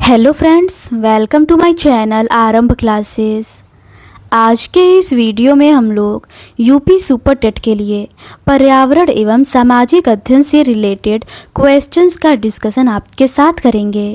Hello friends, welcome to my channel Aarambh classes. आज के इस वीडियो में हम लोग यूपी सुपर टेट के लिए पर्यावरण एवं सामाजिक अध्ययन से रिलेटेड क्वेश्चंस का डिस्कशन आपके साथ करेंगे।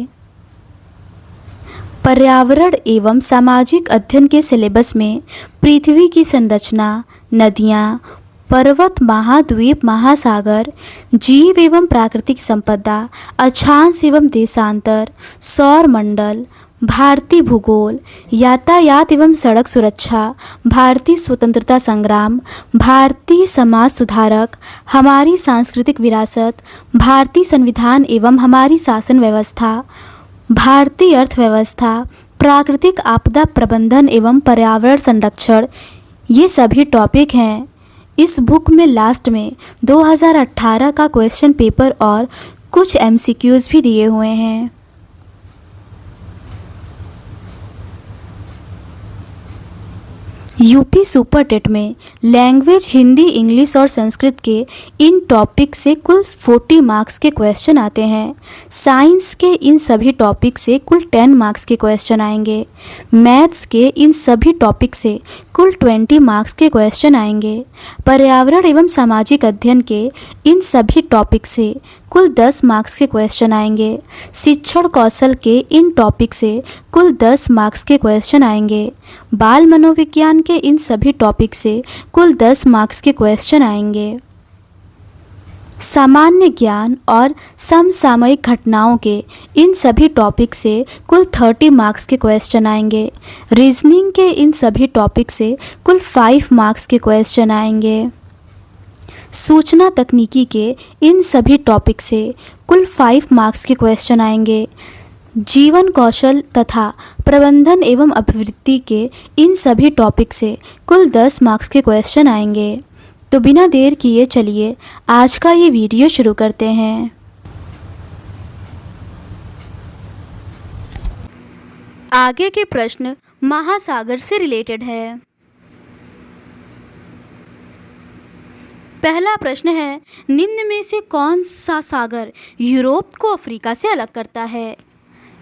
पर्यावरण एवं सामाजिक अध्ययन के सिलेबस में पृथ्वी की संरचना, नदियाँ, पर्वत, महाद्वीप, महासागर, जीव एवं प्राकृतिक संपदा, अक्षांश एवं देशांतर, सौर मंडल, भारतीय भूगोल, यातायात एवं सड़क सुरक्षा, भारतीय स्वतंत्रता संग्राम, भारतीय समाज सुधारक, हमारी सांस्कृतिक विरासत, भारतीय संविधान एवं हमारी शासन व्यवस्था, भारतीय अर्थव्यवस्था, प्राकृतिक आपदा प्रबंधन एवं पर्यावरण संरक्षण, ये सभी टॉपिक हैं। इस बुक में लास्ट में 2018 का क्वेश्चन पेपर और कुछ एमसीक्यूज़ भी दिए हुए हैं। यूपी सुपर टेट में लैंग्वेज हिंदी, इंग्लिश और संस्कृत के इन टॉपिक से कुल 40 मार्क्स के क्वेश्चन आते हैं। साइंस के इन सभी टॉपिक से कुल 10 मार्क्स के क्वेश्चन आएंगे। मैथ्स के इन सभी टॉपिक से कुल 20 मार्क्स के क्वेश्चन आएंगे। पर्यावरण एवं सामाजिक अध्ययन के इन सभी टॉपिक से कुल 10 मार्क्स के क्वेश्चन आएंगे। शिक्षण कौशल के इन टॉपिक से कुल 10 मार्क्स के क्वेश्चन आएंगे। बाल मनोविज्ञान के इन सभी टॉपिक से कुल 10 मार्क्स के क्वेश्चन आएंगे। सामान्य ज्ञान और समसामयिक घटनाओं के इन सभी टॉपिक से कुल 30 मार्क्स के क्वेश्चन आएंगे। रीजनिंग के इन सभी टॉपिक से कुल 5 मार्क्स के क्वेश्चन आएंगे। सूचना तकनीकी के इन सभी टॉपिक से कुल 5 मार्क्स के क्वेश्चन आएंगे। जीवन कौशल तथा प्रबंधन एवं अभिवृद्धि के इन सभी टॉपिक से कुल 10 मार्क्स के क्वेश्चन आएंगे। तो बिना देर किए चलिए आज का ये वीडियो शुरू करते हैं। आगे के प्रश्न महासागर से रिलेटेड है। पहला प्रश्न है, निम्न में से कौन सा सागर यूरोप को अफ्रीका से अलग करता है?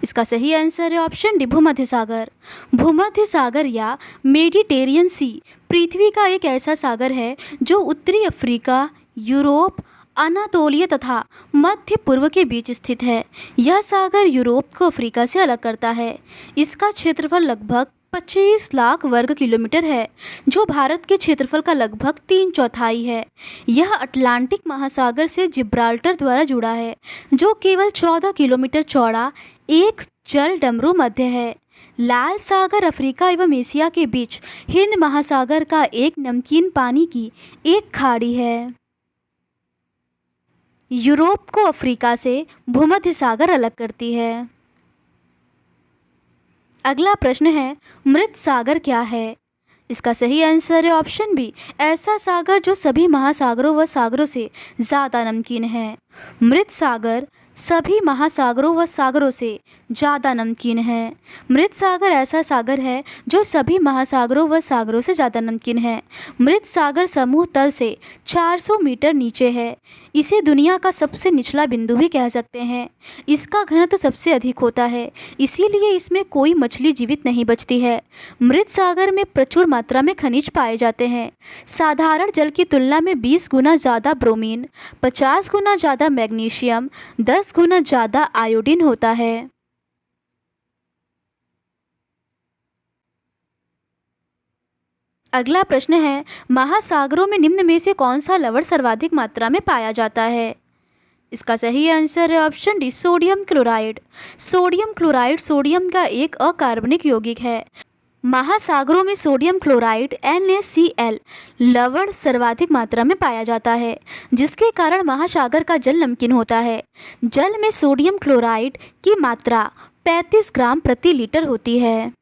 इसका सही आंसर है ऑप्शन डी, भूमध्य सागर। भूमध्य सागर या मेडिटेरियन सी पृथ्वी का एक ऐसा सागर है जो उत्तरी अफ्रीका, यूरोप, अनातोलिया तथा मध्य पूर्व के बीच स्थित है। यह सागर यूरोप को अफ्रीका से अलग करता है। इसका क्षेत्रफल लगभग 25 लाख वर्ग किलोमीटर है, जो भारत के क्षेत्रफल का लगभग 3/4 है। यह अटलांटिक महासागर से जिब्राल्टर द्वारा जुड़ा है, जो केवल 14 किलोमीटर चौड़ा एक जल डमरू मध्य है। लाल सागर अफ्रीका एवं एशिया के बीच हिंद महासागर का एक नमकीन पानी की एक खाड़ी है। यूरोप को अफ्रीका से भूमध्य सागर अलग करती है। अगला प्रश्न है, मृत सागर क्या है? इसका सही आंसर है ऑप्शन बी, ऐसा सागर जो सभी महासागरों व सागरों से ज़्यादा नमकीन है। मृत सागर सभी महासागरों व सागरों से ज़्यादा नमकीन है। मृत सागर ऐसा सागर है जो सभी महासागरों व सागरों से ज़्यादा नमकीन है। मृत सागर समूह तल से 400 मीटर नीचे है। इसे दुनिया का सबसे निचला बिंदु भी कह सकते हैं। इसका घनत्व सबसे अधिक होता है, इसीलिए इसमें कोई मछली जीवित नहीं बचती है। मृत सागर में प्रचुर मात्रा में खनिज पाए जाते हैं। साधारण जल की तुलना में 20 गुना ज़्यादा ब्रोमीन, 50 गुना ज़्यादा मैग्नीशियम, 10 गुना ज़्यादा आयोडीन होता है। अगला प्रश्न है, महासागरों में निम्न में से कौन सा लवण सर्वाधिक मात्रा में पाया जाता है? इसका सही आंसर है option D, sodium chloride. Sodium chloride sodium का एक अकार्बनिक यौगिक है। महासागरों में सोडियम क्लोराइड NaCl लवण सर्वाधिक मात्रा में पाया जाता है, जिसके कारण महासागर का जल नमकीन होता है। जल में सोडियम क्लोराइड की मात्रा 35 ग्राम प्रति लीटर होती है।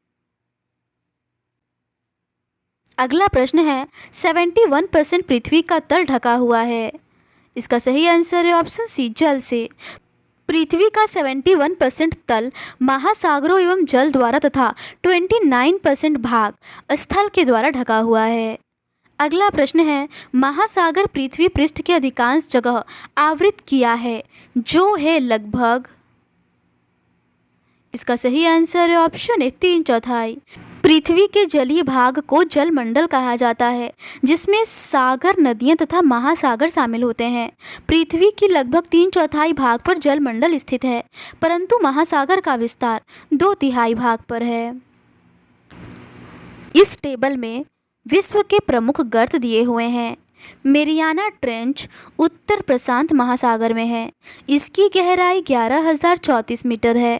अगला प्रश्न है, 71% पृथ्वी का तल ढका हुआ है। इसका सही आंसर है ऑप्शन सी, जल से। पृथ्वी का 71% तल महासागरों एवं जल द्वारा तथा 29% भाग स्थल के द्वारा ढका हुआ है। अगला प्रश्न है, महासागर पृथ्वी पृष्ठ के अधिकांश जगह आवृत किया है, जो है लगभग इसका सही आंसर है ऑप्शन ए 3/4। पृथ्वी के जलीय भाग को जलमंडल कहा जाता है, जिसमें सागर, नदियां तथा महासागर शामिल होते हैं। पृथ्वी की लगभग 3/4 भाग पर जलमंडल स्थित है, परंतु महासागर का विस्तार 2/3 भाग पर है। इस टेबल में विश्व के प्रमुख गर्त दिए हुए हैं। मेरियाना ट्रेंच उत्तर प्रशांत महासागर में है। इसकी गहराई 11,034 मीटर है।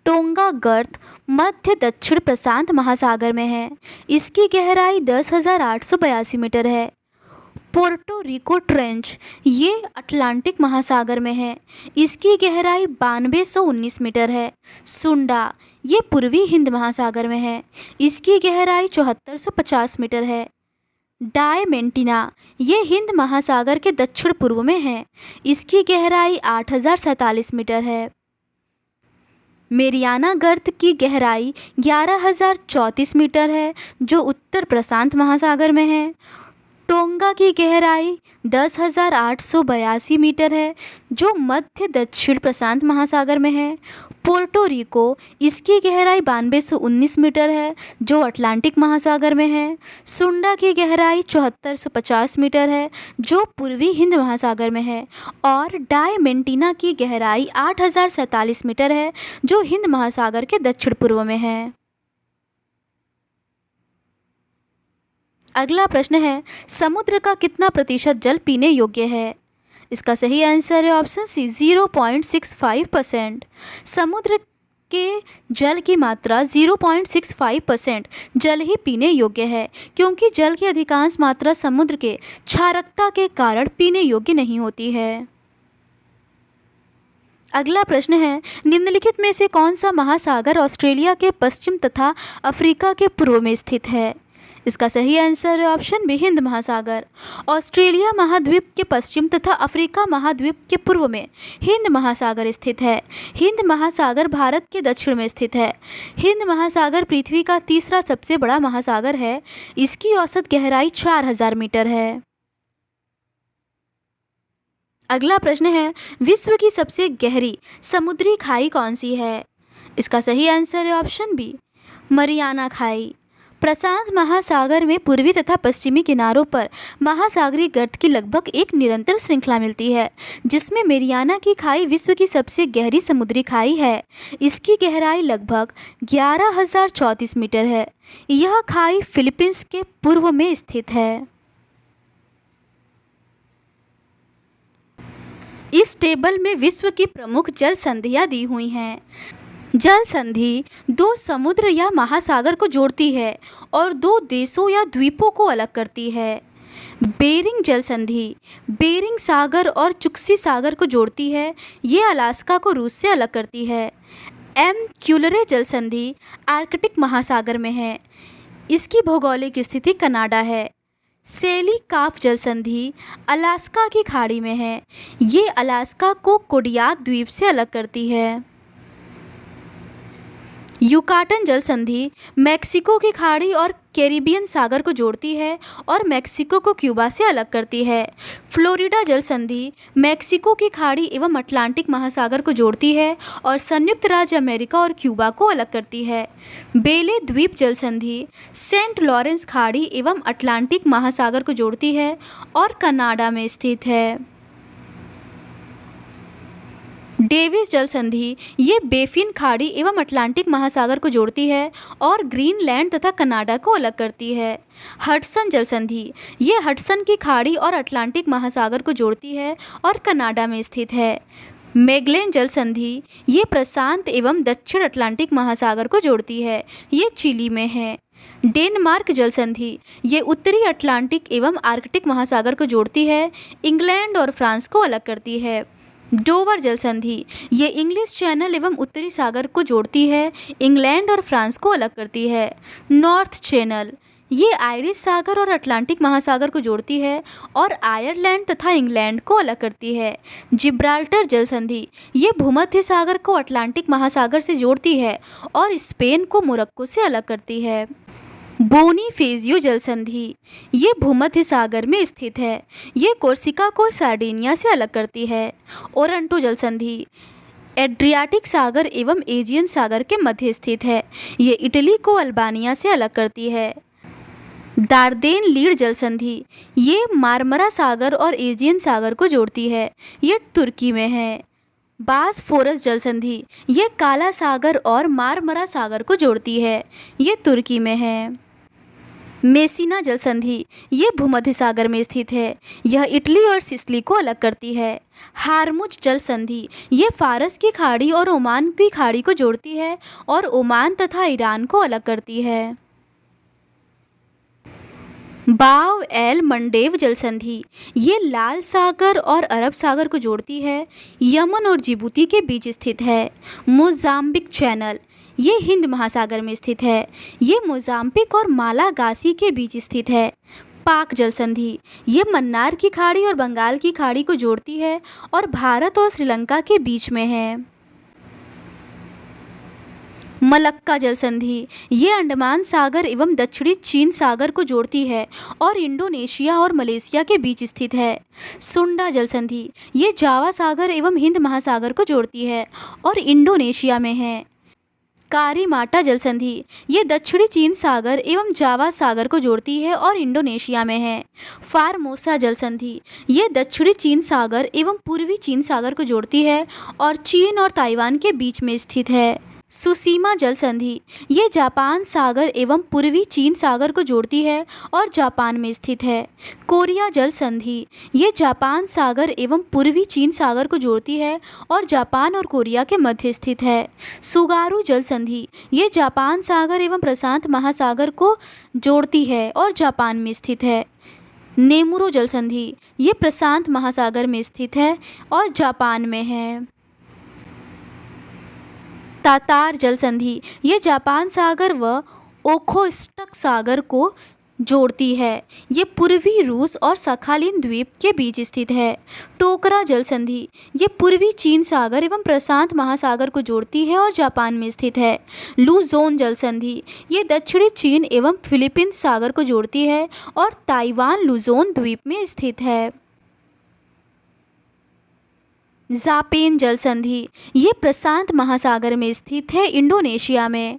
टोंगा गर्त मध्य दक्षिण प्रशांत महासागर में है। इसकी गहराई 10,882 मीटर है। पोर्टो रिको ट्रेंच ये अटलांटिक महासागर में है। इसकी गहराई 9219 मीटर है। सुंडा ये पूर्वी हिंद महासागर में है। इसकी गहराई 7450 मीटर है। डायमेंटिना ये हिंद महासागर के दक्षिण पूर्व में है। इसकी गहराई 8047 मीटर है। मेरियाना गर्त की गहराई 11,034 मीटर है, जो उत्तर प्रशांत महासागर में है। टोंगा की गहराई 10,882 मीटर है, जो मध्य दक्षिण प्रशांत महासागर में है। पोर्टो रिको इसकी गहराई 9219 मीटर है, जो अटलांटिक महासागर में है। सुंडा की गहराई 7450 मीटर है, जो पूर्वी हिंद महासागर में है। और डायमेंटिना की गहराई 8047 मीटर है, जो हिंद महासागर के दक्षिण पूर्व में है। अगला प्रश्न है, समुद्र का कितना प्रतिशत जल पीने योग्य है? इसका सही आंसर है ऑप्शन सी 0.65%। समुद्र के जल की मात्रा 0.65% जल ही पीने योग्य है, क्योंकि जल की अधिकांश मात्रा समुद्र के क्षारकता के कारण पीने योग्य नहीं होती है। अगला प्रश्न है, निम्नलिखित में से कौन सा महासागर ऑस्ट्रेलिया के पश्चिम तथा अफ्रीका के पूर्व में स्थित है? इसका सही आंसर है ऑप्शन बी हिंद महासागर। ऑस्ट्रेलिया महाद्वीप के पश्चिम तथा अफ्रीका महाद्वीप के पूर्व में हिंद महासागर स्थित है। हिंद महासागर भारत के दक्षिण में स्थित है। हिंद महासागर पृथ्वी का तीसरा सबसे बड़ा महासागर है। इसकी औसत गहराई 4000 मीटर है। अगला प्रश्न है, विश्व की सबसे गहरी समुद्री खाई कौन सी है? इसका सही आंसर है ऑप्शन बी मरियाना खाई। प्रशांत महासागर में पूर्वी तथा पश्चिमी किनारों पर महासागरीय गर्त की लगभग एक निरंतर श्रृंखला मिलती है, जिसमें मेरियाना की खाई विश्व की सबसे गहरी समुद्री खाई है। इसकी गहराई लगभग 11,034 मीटर है। यह खाई फिलीपींस के पूर्व में स्थित है। इस टेबल में विश्व की प्रमुख जल संधियां दी हुई हैं। जल संधि दो समुद्र या महासागर को जोड़ती है और दो देशों या द्वीपों को अलग करती है। बेरिंग जल संधि बेरिंग सागर और चुक्सी सागर को जोड़ती है। ये अलास्का को रूस से अलग करती है। एम क्यूलरे जल संधि आर्कटिक महासागर में है। इसकी भौगोलिक स्थिति कनाडा है। सेली काफ जल संधि अलास्का की खाड़ी में है। ये अलास्का को कोडियाक द्वीप से अलग करती है। युकाटन जल संधि मैक्सिको की खाड़ी और कैरिबियन सागर को जोड़ती है और मैक्सिको को क्यूबा से अलग करती है। फ्लोरिडा जल संधि मैक्सिको की खाड़ी एवं अटलांटिक महासागर को जोड़ती है और संयुक्त राज्य अमेरिका और क्यूबा को अलग करती है। बेले द्वीप जल संधि सेंट लॉरेंस खाड़ी एवं अटलांटिक महासागर को जोड़ती है और कनाडा में स्थित है। डेविस जल संधि ये बेफिन खाड़ी एवं अटलांटिक महासागर को जोड़ती है और ग्रीनलैंड तथा कनाडा को अलग करती है। हडसन जल संधि ये हडसन की खाड़ी और अटलांटिक महासागर को जोड़ती है और कनाडा में स्थित है। मैगेलन जल संधि ये प्रशांत एवं दक्षिण अटलांटिक महासागर को जोड़ती है। ये चिली में है। डेनमार्क जल संधि ये उत्तरी अटलांटिक एवं आर्कटिक महासागर को जोड़ती है। इंग्लैंड और फ्रांस को अलग करती है। डोवर जल संधि ये इंग्लिश चैनल एवं उत्तरी सागर को जोड़ती है। इंग्लैंड और फ्रांस को अलग करती है। नॉर्थ चैनल ये आयरिश सागर और अटलांटिक महासागर को जोड़ती है और आयरलैंड तथा इंग्लैंड को अलग करती है। जिब्राल्टर जल संधि ये भूमध्य सागर को अटलांटिक महासागर से जोड़ती है और स्पेन को मोरक्को से अलग करती है। बोनीफेजियो जल संधि ये भूमध्य सागर में स्थित है। ये कोर्सिका को सार्डिनिया से अलग करती है। ओरंटो जल संधि एड्रियाटिक सागर एवं एजियन सागर के मध्य स्थित है। ये इटली को अल्बानिया से अलग करती है। दार्देन लीड जल संधि ये मार्मरा सागर और एजियन सागर को जोड़ती है। ये तुर्की में है। बासफोरस जल संधि ये काला सागर और मार्मरा सागर को जोड़ती है। ये तुर्की में है। मेसिना जल संधि ये भूमध्य सागर में स्थित है। यह इटली और सिसिली को अलग करती है। हार्मुज जल संधि ये फारस की खाड़ी और ओमान की खाड़ी को जोड़ती है और ओमान तथा ईरान को अलग करती है। बाव एल मंडेव जल संधि ये लाल सागर और अरब सागर को जोड़ती है। यमन और जिबूती के बीच स्थित है। मोजाम्बिक चैनल ये हिंद महासागर में स्थित है। ये मोजाम्बिक और मालागासी के बीच स्थित है। पाक जल संधि ये मन्नार की खाड़ी और बंगाल की खाड़ी को जोड़ती है और भारत और श्रीलंका के बीच में है। मलक्का जल संधि ये अंडमान सागर एवं दक्षिणी चीन सागर को जोड़ती है और इंडोनेशिया और मलेशिया के बीच स्थित है। सुंडा जल संधि ये जावा सागर एवं हिंद महासागर को जोड़ती है और इंडोनेशिया में है। कारीमाटा जल संधि ये दक्षिणी चीन सागर एवं जावा सागर को जोड़ती है और इंडोनेशिया में है। फार्मोसा जल संधि ये दक्षिणी चीन सागर एवं पूर्वी चीन सागर को जोड़ती है और चीन और ताइवान के बीच में स्थित है। सुसीमा जल संधि ये जापान सागर एवं पूर्वी चीन सागर को जोड़ती है और जापान में स्थित है। कोरिया जल संधि ये जापान सागर एवं पूर्वी चीन सागर को जोड़ती है और जापान और कोरिया के मध्य स्थित है। सुगारू जल संधि ये जापान सागर एवं प्रशांत महासागर को जोड़ती है और जापान में स्थित है। नेमुरो जल संधि ये प्रशांत महासागर में स्थित है और जापान में है। तातार जल संधि ये जापान सागर व ओखोस्टक सागर को जोड़ती है। ये पूर्वी रूस और सखालिन द्वीप के बीच स्थित है। टोकरा जल संधि ये पूर्वी चीन सागर एवं प्रशांत महासागर को जोड़ती है और जापान में स्थित है। लुजोन जल संधि ये दक्षिणी चीन एवं फिलीपींस सागर को जोड़ती है और ताइवान लुजोन द्वीप में स्थित है। जापेन जल संधि ये प्रशांत महासागर में स्थित है, इंडोनेशिया में।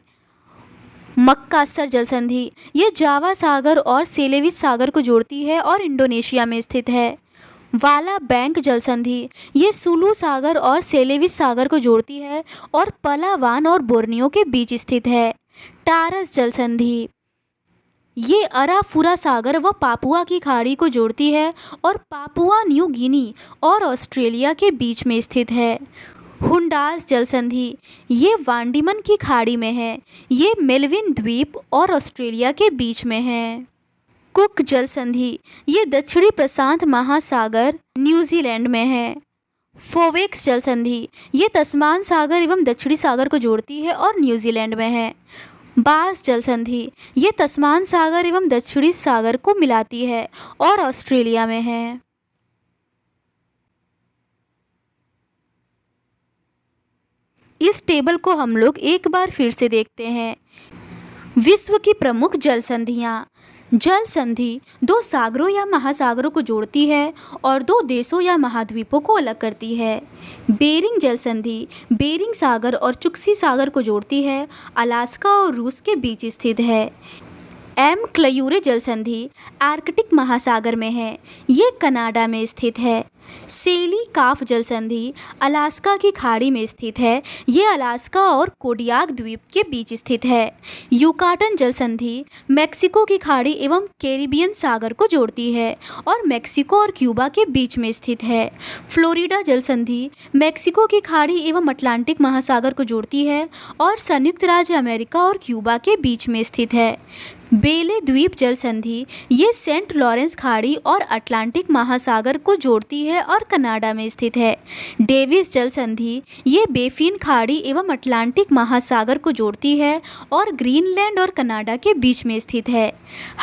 मक्कासर जल संधि ये जावा सागर और सेलेविस सागर को जोड़ती है और इंडोनेशिया में स्थित है। वाला बैंक जल संधि ये सुलू सागर और सेलेविस सागर को जोड़ती है और पलावान और बोर्नियो के बीच स्थित है। टारस जल संधि ये अराफुरा सागर व पापुआ की खाड़ी को जोड़ती है और पापुआ न्यू गिनी और ऑस्ट्रेलिया के बीच में स्थित है। हुंडास जल संधि ये वांडीमन की खाड़ी में है। ये मेलविन द्वीप और ऑस्ट्रेलिया के बीच में है। कुक जल संधि ये दक्षिणी प्रशांत महासागर न्यूजीलैंड में है। फोवेक्स जल संधि ये तस्मान सागर एवं दक्षिणी सागर को जोड़ती है और न्यूजीलैंड में है। बास जल संधि ये तस्मान सागर एवं दक्षिणी सागर को मिलाती है और ऑस्ट्रेलिया में है। इस टेबल को हम लोग एक बार फिर से देखते हैं। विश्व की प्रमुख जल संधियाँ। जल संधि दो सागरों या महासागरों को जोड़ती है और दो देशों या महाद्वीपों को अलग करती है। बेरिंग जल संधि बेरिंग सागर और चुक्सी सागर को जोड़ती है, अलास्का और रूस के बीच स्थित है। एम क्लयूरे जल संधि आर्कटिक महासागर में है, ये कनाडा में स्थित है। सेली काफ जल संधि अलास्का की खाड़ी में स्थित है, ये अलास्का और कोडियाक द्वीप के बीच स्थित है। युकाटन जल संधि मेक्सिको की खाड़ी एवं कैरिबियन सागर को जोड़ती है और मेक्सिको और क्यूबा के बीच में स्थित है। फ्लोरिडा जल संधि मेक्सिको की खाड़ी एवं अटलांटिक महासागर को जोड़ती है और संयुक्त राज्य अमेरिका और क्यूबा के बीच में स्थित है। बेले द्वीप जल संधि ये सेंट लॉरेंस खाड़ी और अटलांटिक महासागर को जोड़ती है और कनाडा में स्थित है। डेविस जल संधि ये बेफिन खाड़ी एवं अटलांटिक महासागर को जोड़ती है और ग्रीनलैंड और कनाडा के बीच में स्थित है।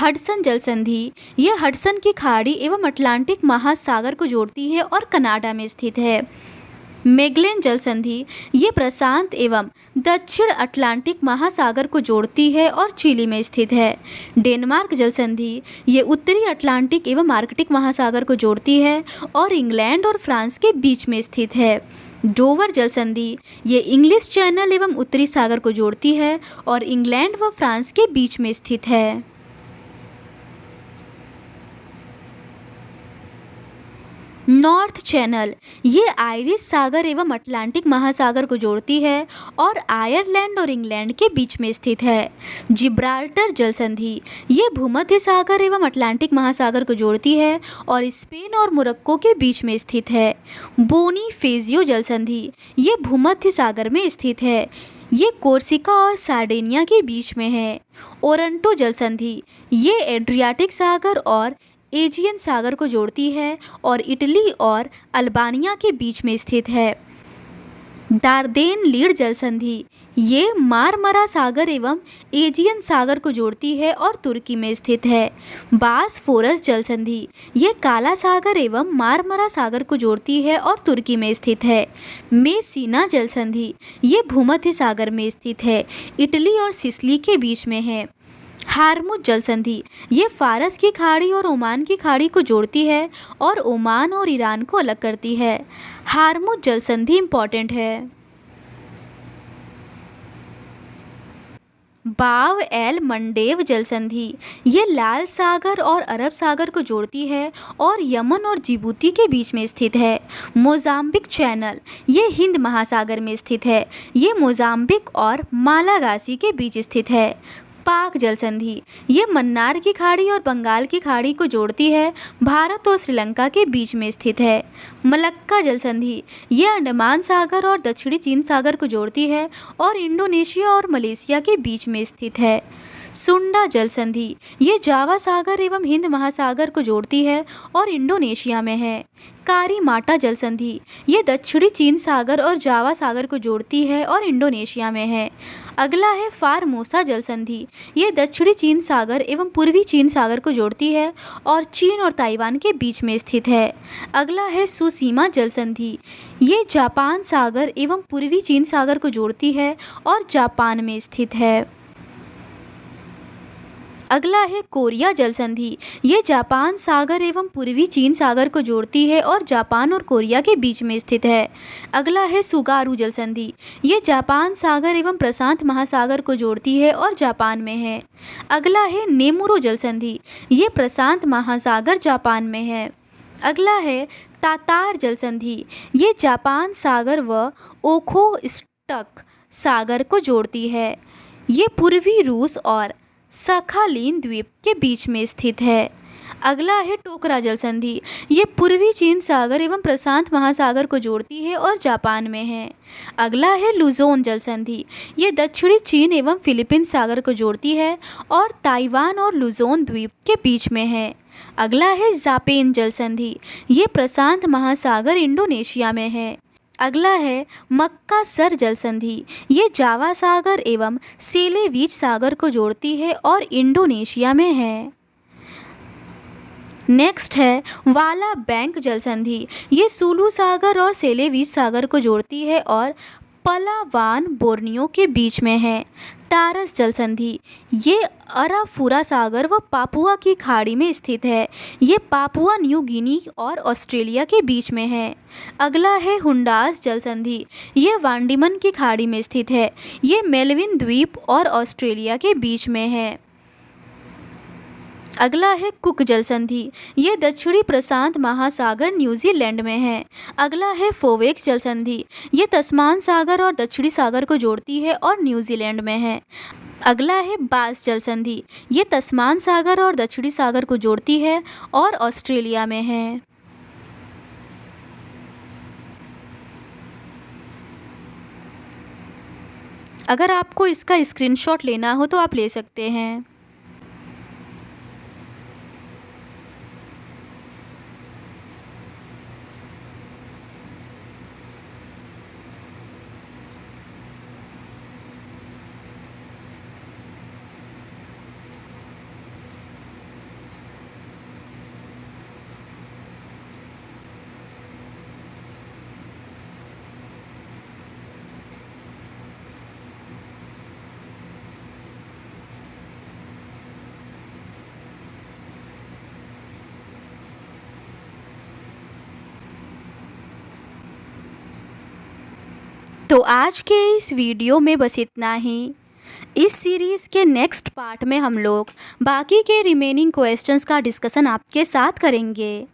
हडसन जल संधि ये हडसन की खाड़ी एवं अटलांटिक महासागर को जोड़ती है और कनाडा में स्थित है। मैगेलन जल संधि ये प्रशांत एवं दक्षिण अटलांटिक महासागर को जोड़ती है और चिली में स्थित है। डेनमार्क जल संधि ये उत्तरी अटलांटिक एवं आर्कटिक महासागर को जोड़ती है और इंग्लैंड और फ्रांस के बीच में स्थित है। डोवर जल संधि ये इंग्लिश चैनल एवं उत्तरी सागर को जोड़ती है और इंग्लैंड व फ्रांस के बीच में स्थित है। नॉर्थ चैनल ये आयरिश सागर एवं अटलांटिक महासागर को जोड़ती है और आयरलैंड और इंग्लैंड के बीच में स्थित है। जिब्राल्टर जल संधि ये भूमध्य सागर एवं अटलांटिक महासागर को जोड़ती है और स्पेन और मोरक्को के बीच में स्थित है। बोनीफेजियो जल संधि ये भूमध्य सागर में स्थित है। ये कोर्सिका और सार्डिनिया के बीच में है। ओरंटो जल संधि ये एड्रियाटिक सागर और एजियन सागर को जोड़ती है और इटली और अल्बानिया के बीच में स्थित है। दार्देन लीड जल संधि ये मारमरा सागर एवं एजियन सागर को जोड़ती है और तुर्की में स्थित है। बासफोरस जल संधि ये काला सागर एवं मारमरा सागर को जोड़ती है और तुर्की में स्थित है। मेसिना जल संधि ये भूमध्य सागर में स्थित है, इटली और सिसिली के बीच में है। हार्मुज जल संधि ये फारस की खाड़ी और ओमान की खाड़ी को जोड़ती है और ओमान और ईरान को अलग करती है। हार्मुज जल संधि इम्पॉर्टेंट है। बाव एल मंडेव जल संधि ये लाल सागर और अरब सागर को जोड़ती है और यमन और जिबूती के बीच में स्थित है। मोजाम्बिक चैनल ये हिंद महासागर में स्थित है। ये मोजाम्बिक और मालागासी के बीच स्थित है। पाक जल संधि ये मन्नार की खाड़ी और बंगाल की खाड़ी को जोड़ती है, भारत और श्रीलंका के बीच में स्थित है। मलक्का जल संधि ये अंडमान सागर और दक्षिणी चीन सागर को जोड़ती है और इंडोनेशिया और मलेशिया के बीच में स्थित है। सुंडा जल संधि ये जावा सागर एवं हिंद महासागर को जोड़ती है और इंडोनेशिया में है। कारीमाटा जल संधि ये दक्षिणी चीन सागर और जावा सागर को जोड़ती है और इंडोनेशिया में है। अगला है फारमोसा जल संधि ये दक्षिणी चीन सागर एवं पूर्वी चीन सागर को जोड़ती है और चीन और ताइवान के बीच में स्थित है। अगला है सुसीमा जल संधि ये जापान सागर एवं पूर्वी चीन सागर को जोड़ती है और जापान में स्थित है। अगला है कोरिया जल संधि ये जापान सागर एवं पूर्वी चीन सागर को जोड़ती है और जापान और कोरिया के बीच में स्थित है। अगला है सुगारू जल संधि ये जापान सागर एवं प्रशांत महासागर को जोड़ती है और जापान में है। अगला है नेमुरो जल संधि ये प्रशांत महासागर जापान में है। अगला है तातार जल संधि ये जापान सागर व ओखोत्स्क सागर को जोड़ती है। ये पूर्वी रूस और सखालिन द्वीप के बीच में स्थित है। अगला है टोकरा जल संधि ये पूर्वी चीन सागर एवं प्रशांत महासागर को जोड़ती है और जापान में है। अगला है लुजोन जल संधि ये दक्षिणी चीन एवं फिलीपींस सागर को जोड़ती है और ताइवान और लुजोन द्वीप के बीच में है। अगला है जापेन जल संधि ये प्रशांत महासागर इंडोनेशिया में है। अगला है मक्कासर जल संधि ये जावा सागर एवं सेलेवीच सागर को जोड़ती है और इंडोनेशिया में है। नेक्स्ट है वाला बैंक जल संधि ये सुलू सागर और सेलेवीच सागर को जोड़ती है और पलावान बोर्नियो के बीच में है। टारस जल संधि ये अराफुरा सागर व पापुआ की खाड़ी में स्थित है। ये पापुआ न्यू गिनी और ऑस्ट्रेलिया के बीच में है। अगला है हुंडास जल संधि ये वांडीमन की खाड़ी में स्थित है। ये मेलविन द्वीप और ऑस्ट्रेलिया के बीच में है। अगला है कुक जल संधि ये दक्षिणी प्रशांत महासागर न्यूजीलैंड में है। अगला है फोवेक्स जल संधि ये तस्मान सागर और दक्षिणी सागर को जोड़ती है और न्यूजीलैंड में है। अगला है बास जल संधि ये तस्मान सागर और दक्षिणी सागर को जोड़ती है और ऑस्ट्रेलिया में है। अगर आपको इसका स्क्रीनशॉट लेना हो तो आप ले सकते हैं। तो आज के इस वीडियो में बस इतना ही। इस सीरीज़ के नेक्स्ट पार्ट में हम लोग बाकी के रिमेनिंग क्वेश्चंस का डिस्कशन आपके साथ करेंगे।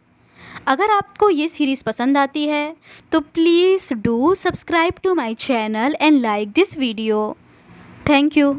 अगर आपको ये सीरीज़ पसंद आती है तो please do subscribe to my channel and like this video. Thank you.